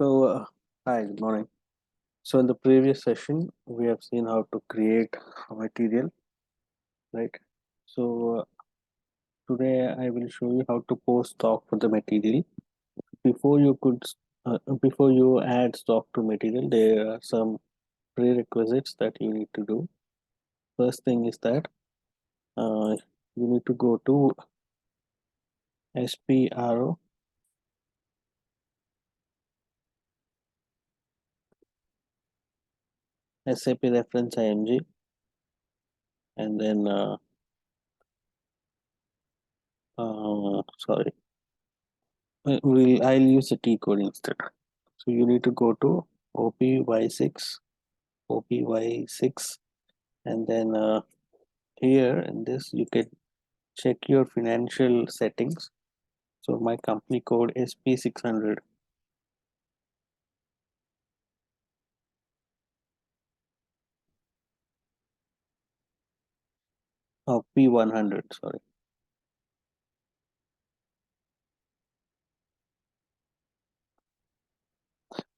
Hi, good morning. So, in the previous session, we have seen how to create a material, right? So, today I will show you how to post stock for the material. Before you could, before you add stock to material, there are some prerequisites that you need to do. First thing is that you need to go to SPRO, SAP reference IMG, and then sorry, I'll use a T code instead. So you need to go to OPY6, OPY6, and then here in this you can check your financial settings. So my company code is P600. Oh, P100, sorry.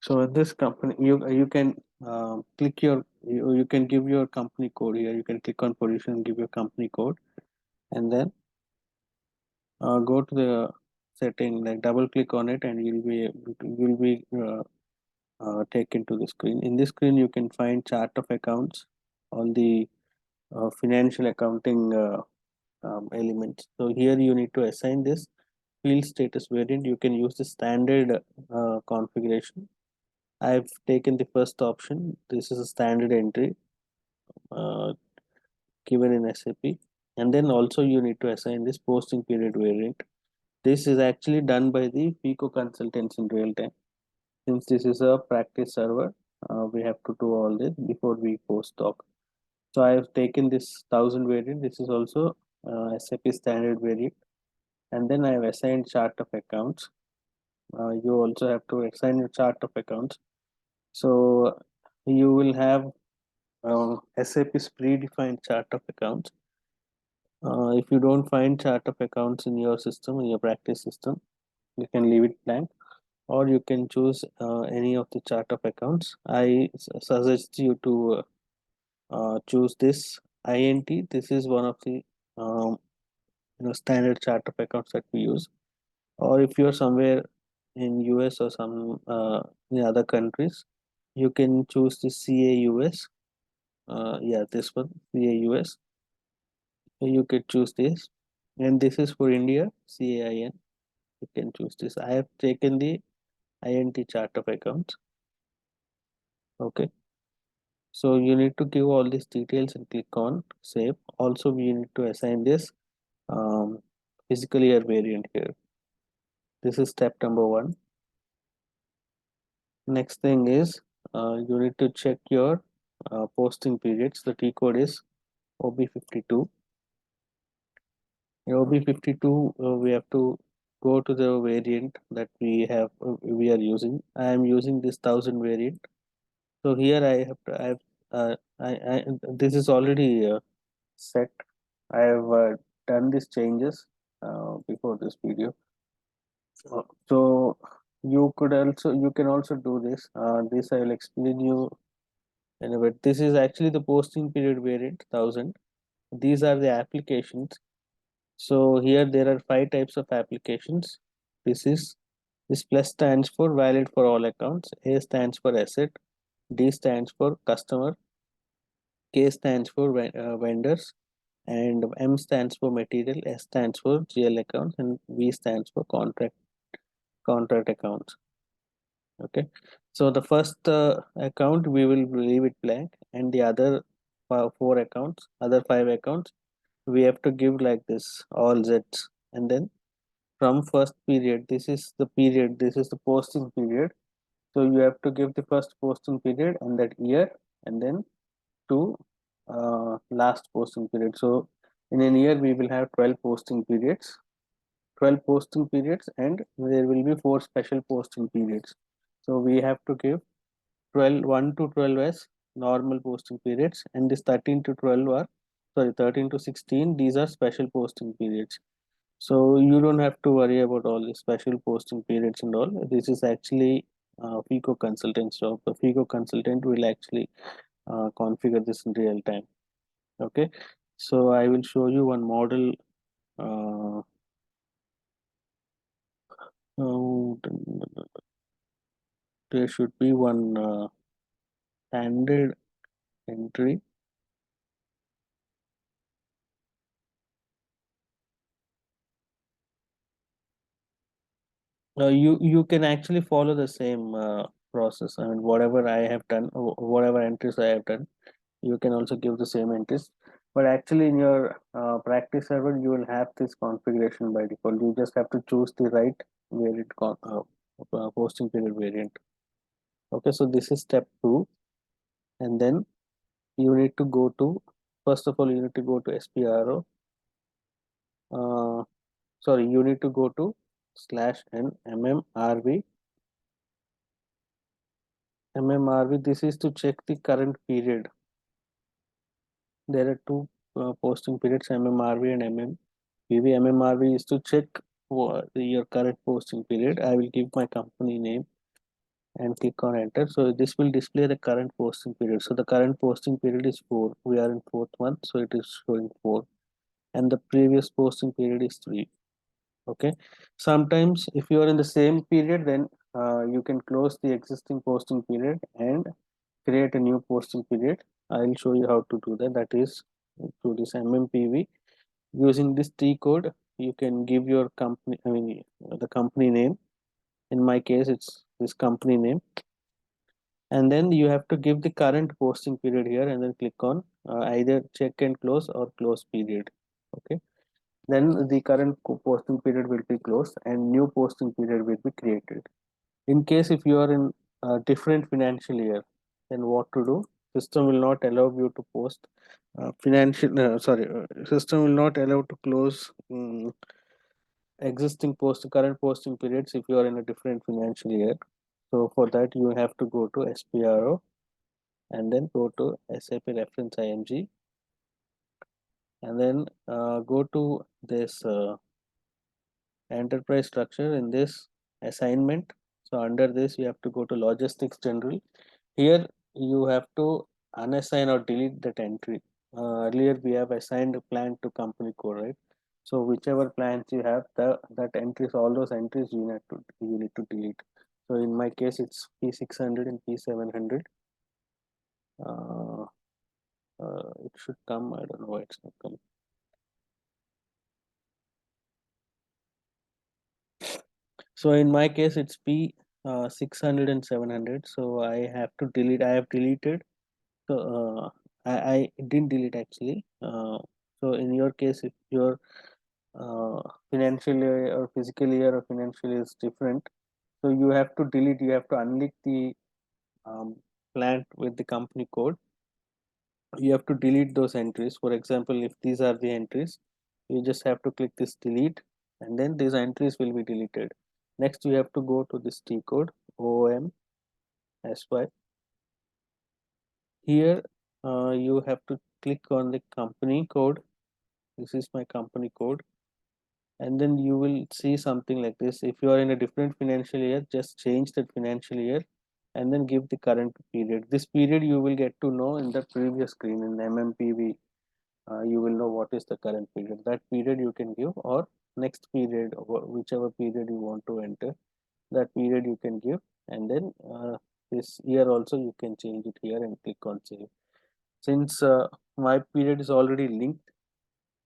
So in this company, you can click you can give your company code here. You can click on position, give your company code, and then go to the setting, like double click on it, and you'll be taken to the screen. In this screen, you can find chart of accounts, all the financial accounting elements. So here you need to assign this field status variant. You can use the standard configuration. I've taken the first option. This is a standard entry uh, given in SAP. And then also you need to assign this posting period variant. This is actually done by the FICO consultants in real time. Since this is a practice server, we have to do all this before we post stock. So I have taken this 1000 variant. This is also SAP standard variant. And then I have assigned chart of accounts. You also have to assign your chart of accounts. So you will have SAP's predefined chart of accounts. If you don't find chart of accounts in your system, in your practice system, you can leave it blank, or you can choose any of the chart of accounts. I suggest you to choose this INT. This is one of the um, standard chart of accounts that we use. Or if you're somewhere in US or some in other countries, you can choose the CAUS. Yeah, this one, CAUS. You can choose this, and this is for India, CAIN. You can choose this. I have taken the INT chart of accounts. Okay, so you need to give all these details and click on save. Also, we need to assign this um, physical year variant here. This is step number one. Next thing is you need to check your posting periods. The T code is OB52. In OB52, we have to go to the variant that we are using. I am using this 1000 variant. So here I have to, I this is already set. I have done these changes before this video. So you can also do this. This I will explain you in a bit. This is actually the posting period variant 1000. These are the applications. So here there are five types of applications. This is this plus stands for valid for all accounts. A stands for asset. D stands for customer. K stands for vendors, and M stands for material. S stands for GL accounts, and V stands for contract accounts. Okay, so the first account we will leave it blank, and the other four accounts, other five accounts, we have to give like this all Z's, and then from first period, this is the period, this is the posting period. So you have to give the first posting period and that year, and then to last posting period. So in a year we will have 12 posting periods, 12 posting periods, and there will be four special posting periods. So we have to give 12 1 to 12 as normal posting periods, and this 13 to 12 are, sorry, 13 to 16, these are special posting periods. So you don't have to worry about all the special posting periods and all. This is actually FICO consultant. So the FICO consultant will actually configure this in real time. Okay, so I will show you one model. Uh, oh, there should be one standard entry. You can actually follow the same process. I mean, whatever I have done, whatever entries I have done, you can also give the same entries. But actually, in your practice server, you will have this configuration by default. You just have to choose the right variant posting period variant. Okay, so this is step two, and then you need to go to, first of all, you need to go to SPRO. Uh, Sorry, you need to go to /n mmrv. This is to check the current period. There are two posting periods, mmrv and mmPV. mmrv is to check your current posting period. I will give my company name and click on enter. So this will display the current posting period. So the current posting period is 4. We are in fourth month, so it is showing 4. And the previous posting period is 3. Okay, sometimes if you are in the same period, then you can close the existing posting period and create a new posting period. I'll show you how to do that. That is through this MMPV. Using this T code, you can give your company, I mean, the company name. In my case, it's this company name. And then you have to give the current posting period here and then click on either check and close or close period. Okay, then the current posting period will be closed and new posting period will be created. In case if you are in a different financial year, then what to do? System will not allow you to post system will not allow to close existing current posting periods if you are in a different financial year. So for that you have to go to SPRO and then go to SAP reference IMG and then go to this enterprise structure in this assignment. So under this you have to go to logistics general. Here you have to unassign or delete that entry. Earlier we have assigned a plan to company code, right? So whichever plans you have, that entries, all those entries you need to delete. So in my case it's P600 and P700. uh, it should come. I don't know why it's not coming. So in my case it's P 600 and 700. So I have to delete. I have deleted. So I didn't delete actually. So in your case, if your financial year or physical year or financial year is different, so you have to delete. You have to unlink the um, plant with the company code. You have to delete those entries. For example, if these are the entries, you just have to click this delete, and then these entries will be deleted. Next, you have to go to this T code OMSY. Here, you have to click on the company code. This is my company code, and then you will see something like this. If you are in a different financial year, just change that financial year and then give the current period. This period you will get to know in the previous screen in MMPV. You will know what is the current period. That period you can give, or next period, or whichever period you want to enter, that period you can give, and then this year also you can change it here and click on save. Since my period is already linked,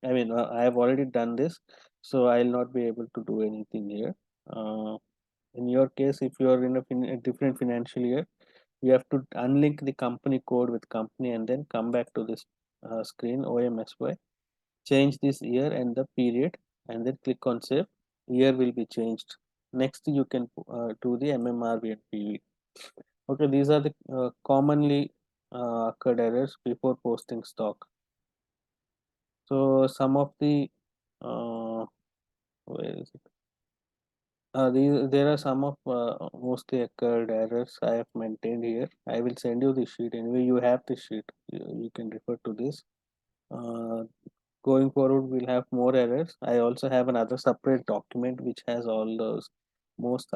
I mean, I have already done this, so I'll not be able to do anything here. Uh, in your case, if you are in a different financial year, you have to unlink the company code with company and then come back to this screen OMSY, change this year and the period, and then click on save. Year will be changed. Next, you can do the MMRV and PV. Okay, these are the commonly occurred errors before posting stock. So some of the where is it? There are some of mostly occurred errors I have maintained here. I will send you the sheet anyway. You have the sheet. You can refer to this. Uh, Going forward, we'll have more errors. I also have another separate document which has all those most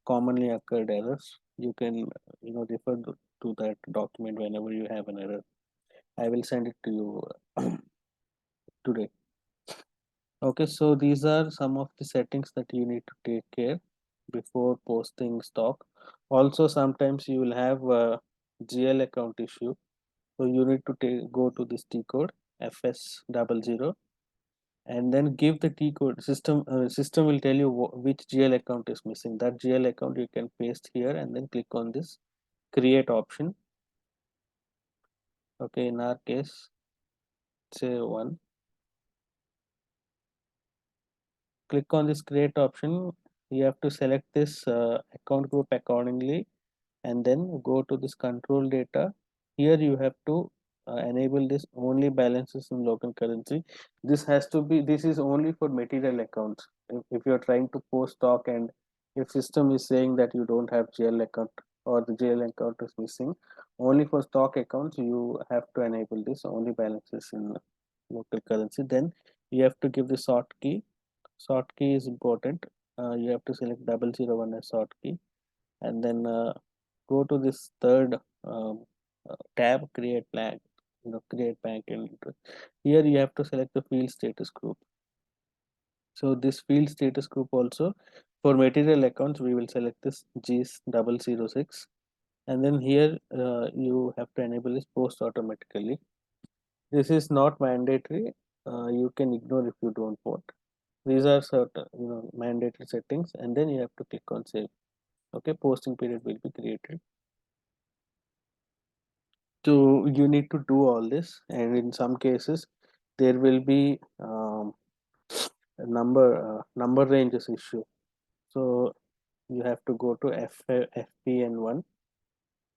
commonly occurred errors. You can refer to that document whenever you have an error. I will send it to you today. Okay, so these are some of the settings that you need to take care before posting stock. Also, sometimes you will have a GL account issue, so you need to go to this T code FS00 and then give the T code. System will tell you which GL account is missing. That GL account you can paste here and then click on this create option. Okay, in our case, say one. Click on this create option. You have to select this account group accordingly and then go to this control data. Here you have to enable this only balances in local currency. This is only for material accounts. If you're trying to post stock and if system is saying that you don't have GL account or the GL account is missing, only for stock accounts you have to enable this only balances in local currency. Then you have to give the sort key. Sort key is important. You have to select 001 as sort key and then go to this third tab create bank, create bank and here you have to select the field status group. So this field status group also for material accounts we will select this GIS 006 and then here you have to enable this post automatically. This is not mandatory. You can ignore if you don't want. These are certain mandatory settings and then you have to click on save. Okay, posting period will be created. So you need to do all this and in some cases there will be a number ranges issue. So you have to go to FPN1.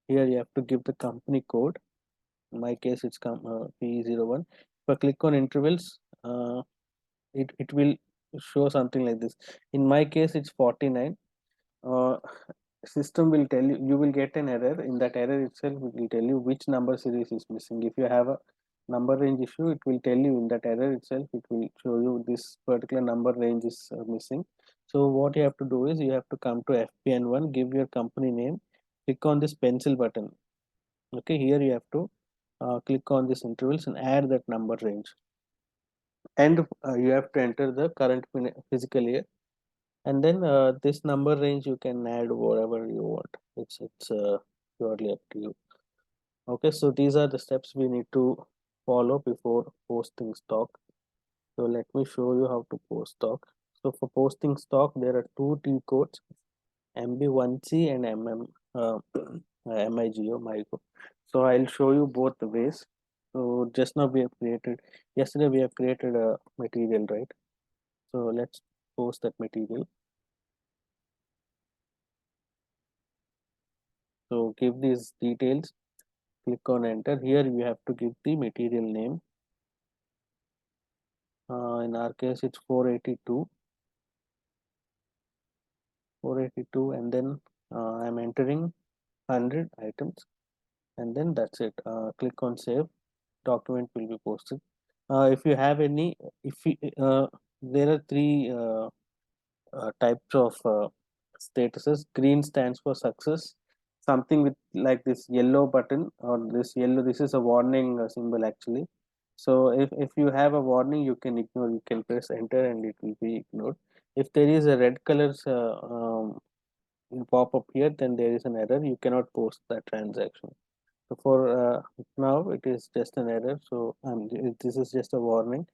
Here you have to give the company code. In my case it's P01. If I click on intervals, it will show something like this. In my case it's 49. uh, System will tell you will get an error. In that error itself it will tell you which number series is missing. If you have a number range issue, it will tell you in that error itself, it will show you this particular number range is missing. So what you have to do is you have to come to FPN1, give your company name, click on this pencil button. Okay, here you have to click on this intervals and add that number range, and you have to enter the current physical year, and then this number range you can add whatever you want. It's purely up to you. Okay, so these are the steps we need to follow before posting stock. So let me show you how to post stock. So for posting stock there are two T codes, MB1C and MIGO. So I'll show you both the ways. So just now we have created, yesterday we have created a material, right? So let's post that material. So give these details, click on enter. Here you have to give the material name. In our case it's 482, and then I'm entering 100 items, and then that's it. Click on save. Document will be posted. If you have any, if you, there are three types of statuses. Green stands for success. Something with like this yellow button or this yellow. This is a warning symbol actually. So if you have a warning, you can ignore. You can press enter and it will be ignored. If there is a red color pop up here, then there is an error. You cannot post that transaction. So for now, it is just an error. So this is just a warning.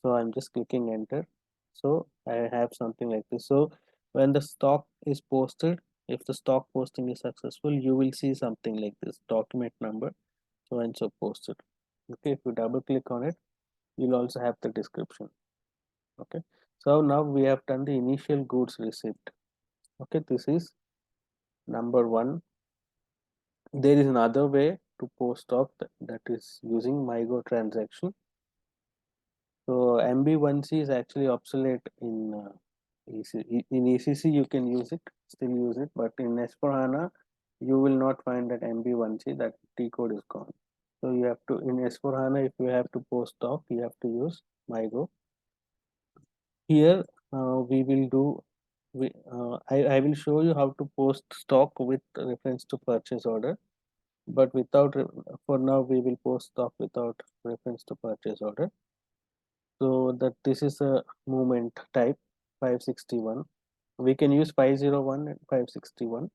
So I'm just clicking enter. So I have something like this. So when the stock is posted, if the stock posting is successful, you will see something like this document number so and so posted. Okay, if you double click on it, you'll also have the description. Okay, so now we have done the initial goods receipt. Okay, this is number one. There is another way to post stock that is using MyGo transaction. So MB1C is actually obsolete in in ECC. You can use it, still use it, but in S4HANA, you will not find that MB1C. That T code is gone. So you have to in S4HANA, if you have to post stock, you have to use MyGo. Here we will do. I will show you how to post stock with reference to purchase order, but for now we will post stock without reference to purchase order. So that this is a movement type 561. We can use 501 and 561.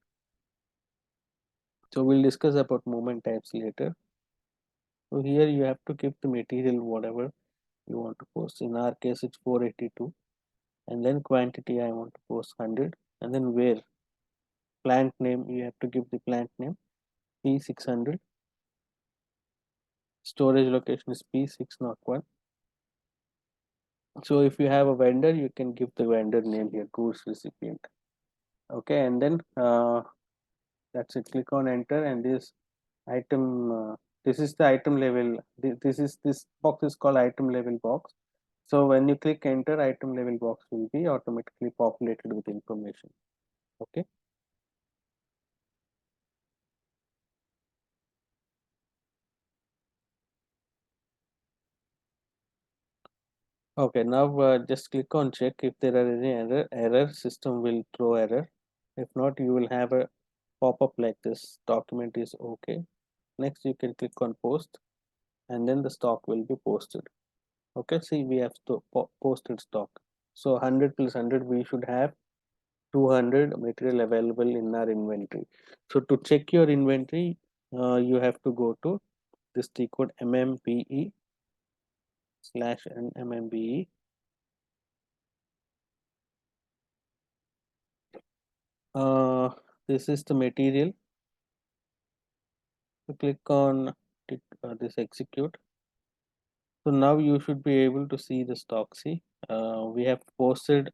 So we'll discuss about movement types later. So here you have to give the material whatever you want to post. In our case it's 482, and then quantity I want to post 100, and then where, plant name you have to give the plant name P600, storage location is P601. So if you have a vendor, you can give the vendor name here, goods recipient. Okay, and then that's it. Click on enter, and item. This is the item level. This box is called item level box. So when you click enter, item level box will be automatically populated with information. Okay. Okay. Now just click on check if there are any error. System will throw error. If not, you will have a pop-up like this. Document is okay. Next, you can click on post, and then the stock will be posted. Okay. See, we have posted stock. So 100 plus 100, we should have 200 material available in our inventory. So to check your inventory, you have to go to this T code MMBE slash MMBE. Uh, this is the material. You click on this execute. So now you should be able to see the stock. See, we have posted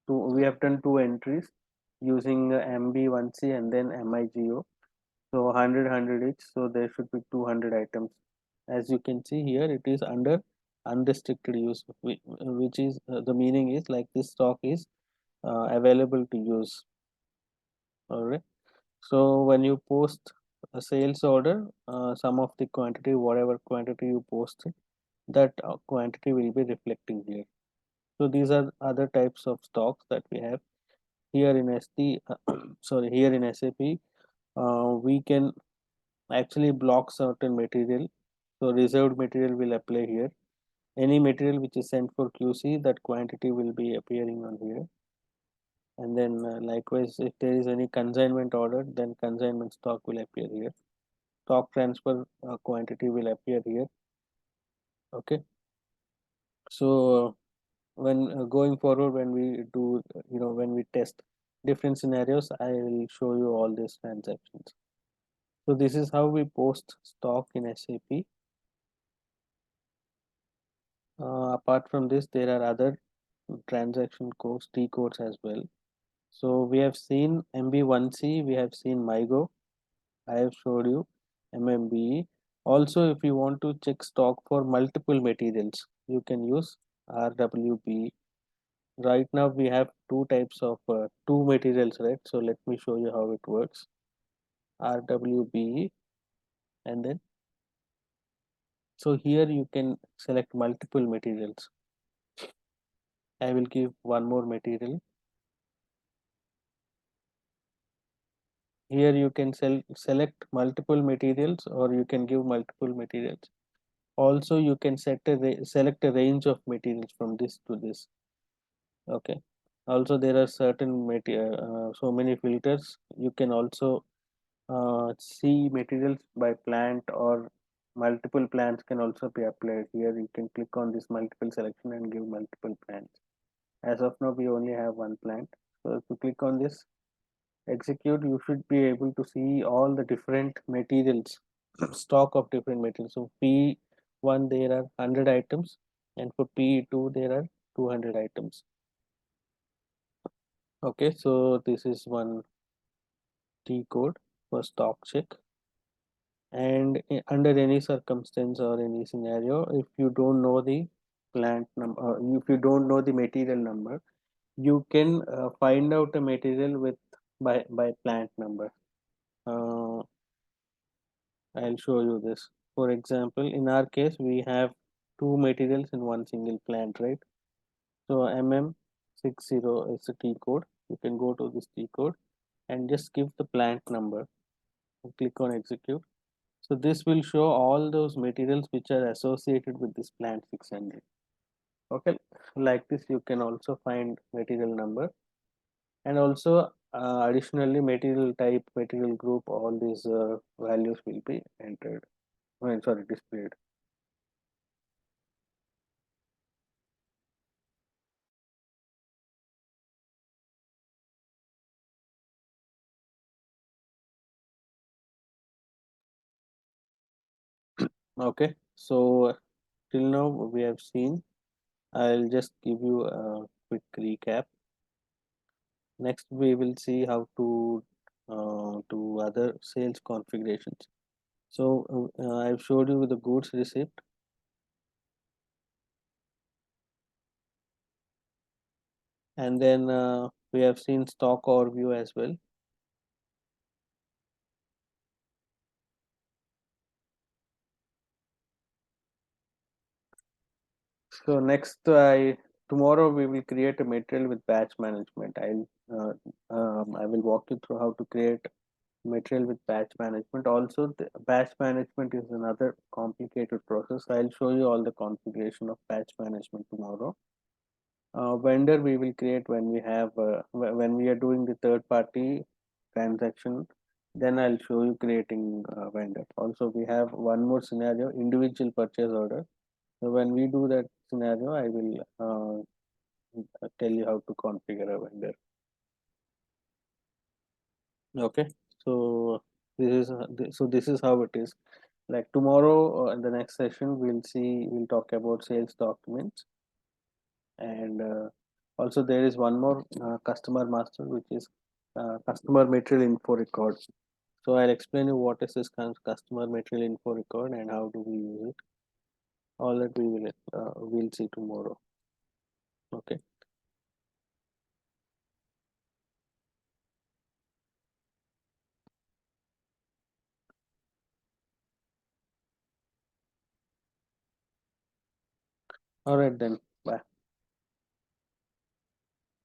we have done two entries using MB1C and then MIGO. So 100 each. So there should be 200 items. As you can see here, it is under unrestricted use, which is the meaning is like this stock is available to use. All right. So when you post a sales order, some of the quantity, whatever quantity you post, that quantity will be reflecting here. So these are other types of stocks that we have here in SD. Sorry, here in SAP, we can actually block certain material. So reserved material will apply here. Any material which is sent for QC, that quantity will be appearing on here. And then likewise, if there is any consignment order, then consignment stock will appear here. Stock transfer quantity will appear here. Okay. So when going forward, when we do, when we test different scenarios, I will show you all these transactions. So this is how we post stock in SAP. Apart from this, there are other transaction codes, T codes as well. So we have seen MB1C, we have seen MIGO, I have showed you MMBE. Also, if you want to check stock for multiple materials, you can use RWB. Right now we have two types of two materials, right? So let me show you how it works. RWBE, and then so here you can select multiple materials. I will give one more material. Here you can select multiple materials, or you can give multiple materials. Also you can select a range of materials from this to this. Okay. Also there are certain so many filters. You can also see materials by plant, or multiple plants can also be applied. Here you can click on this multiple selection and give multiple plants. As of now we only have one plant. So if you click on this execute, you should be able to see all the different materials, stock of different materials. So P1 there are 100 items, and for P2 there are 200 items. Okay, so this is one T code for stock check. And under any circumstance or any scenario, if you don't know the plant number, if you don't know the material number, you can find out a material with by plant number. I'll show you this. For example, in our case, we have two materials in one single plant, right? So MM60 is the T code. You can go to this T code and just give the plant number and click on execute. So this will show all those materials which are associated with this plant 600. Okay, like this you can also find material number, and also additionally material type, material group, all these values will be entered. I mean, sorry, displayed. Okay, so till now we have seen. I'll just give you a quick recap. Next, we will see how to do other sales configurations. So I've showed you the goods receipt, and then we have seen stock overview as well. So next, I tomorrow we will create a material with batch management. I will walk you through how to create material with batch management. Also, the batch management is another complicated process. I'll show you all the configuration of batch management tomorrow. Vendor we will create when we have when we are doing the third party transaction. Then I'll show you creating vendor. Also, we have one more scenario: individual purchase order. So when we do that scenario, I will tell you how to configure a vendor. Okay. So this is how it is. Like tomorrow in the next session, we'll talk about sales documents, and also there is one more customer master, which is customer material info record. So I'll explain you what is this customer material info record and how do we use it. All that we'll see tomorrow. Okay. All right then. Bye.